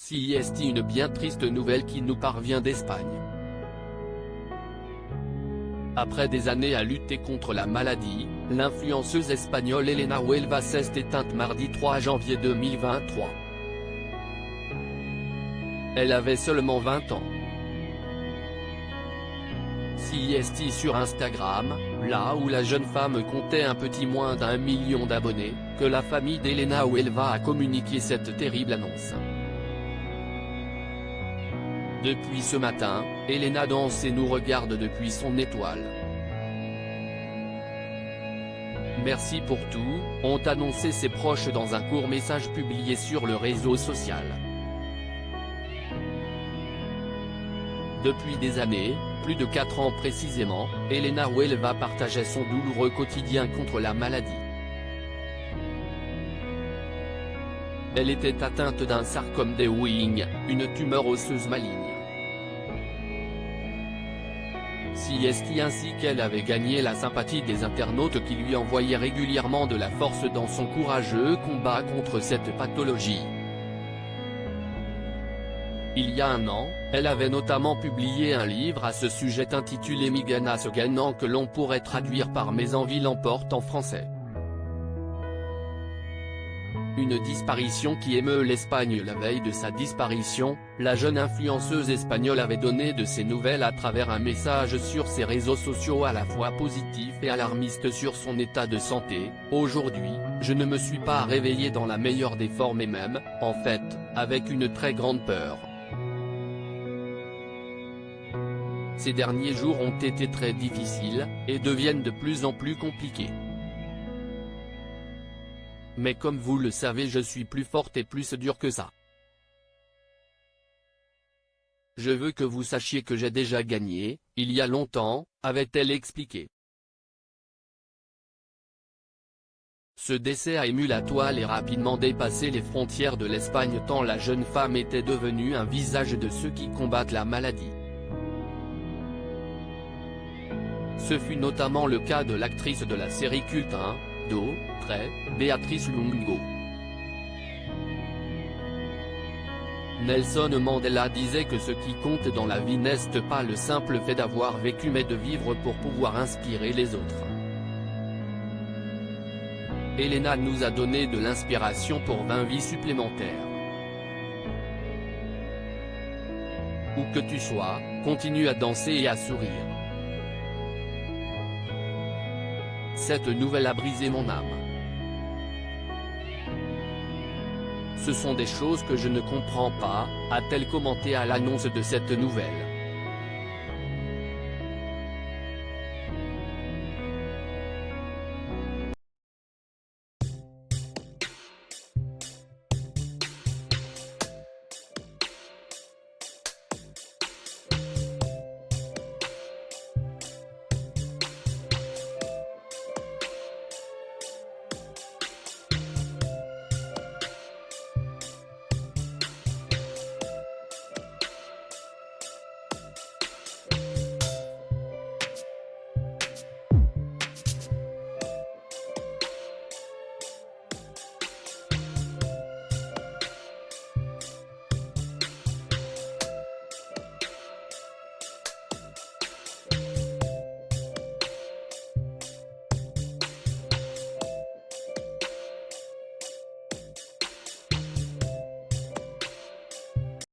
C'est une bien triste nouvelle qui nous parvient d'Espagne. Après des années à lutter contre la maladie, l'influenceuse espagnole Elena Huelva s'est éteinte mardi 3 janvier 2023. Elle avait seulement 20 ans. C'est sur Instagram, là où la jeune femme comptait un petit moins d'1 million d'abonnés, que la famille d'Elena Huelva a communiqué cette terrible annonce. Depuis ce matin, Elena danse et nous regarde depuis son étoile. Merci pour tout, ont annoncé ses proches dans un court message publié sur le réseau social. Depuis des années, plus de 4 ans précisément, Elena Huelva partageait son douloureux quotidien contre la maladie. Elle était atteinte d'un sarcome de Ewing, une tumeur osseuse maligne. C'est ainsi qu'elle avait gagné la sympathie des internautes qui lui envoyaient régulièrement de la force dans son courageux combat contre cette pathologie. Il y a un an, elle avait notamment publié un livre à ce sujet intitulé Mi ganas ganan que l'on pourrait traduire par Mes envies l'emportent en français. Une disparition qui émeut l'Espagne. La veille de sa disparition, la jeune influenceuse espagnole avait donné de ses nouvelles à travers un message sur ses réseaux sociaux à la fois positif et alarmiste sur son état de santé. Aujourd'hui, je ne me suis pas réveillée dans la meilleure des formes et même, en fait, avec une très grande peur. Ces derniers jours ont été très difficiles, et deviennent de plus en plus compliqués. Mais comme vous le savez, je suis plus forte et plus dure que ça. Je veux que vous sachiez que j'ai déjà gagné, il y a longtemps, avait-elle expliqué. Ce décès a ému la toile et rapidement dépassé les frontières de l'Espagne tant la jeune femme était devenue un visage de ceux qui combattent la maladie. Ce fut notamment le cas de l'actrice de la série culte 1, Béatrice Lungo. Nelson Mandela disait que ce qui compte dans la vie n'est pas le simple fait d'avoir vécu mais de vivre pour pouvoir inspirer les autres. Elena nous a donné de l'inspiration pour 20 vies supplémentaires. Où que tu sois, continue à danser et à sourire. Cette nouvelle a brisé mon âme. Ce sont des choses que je ne comprends pas, a-t-elle commenté à l'annonce de cette nouvelle.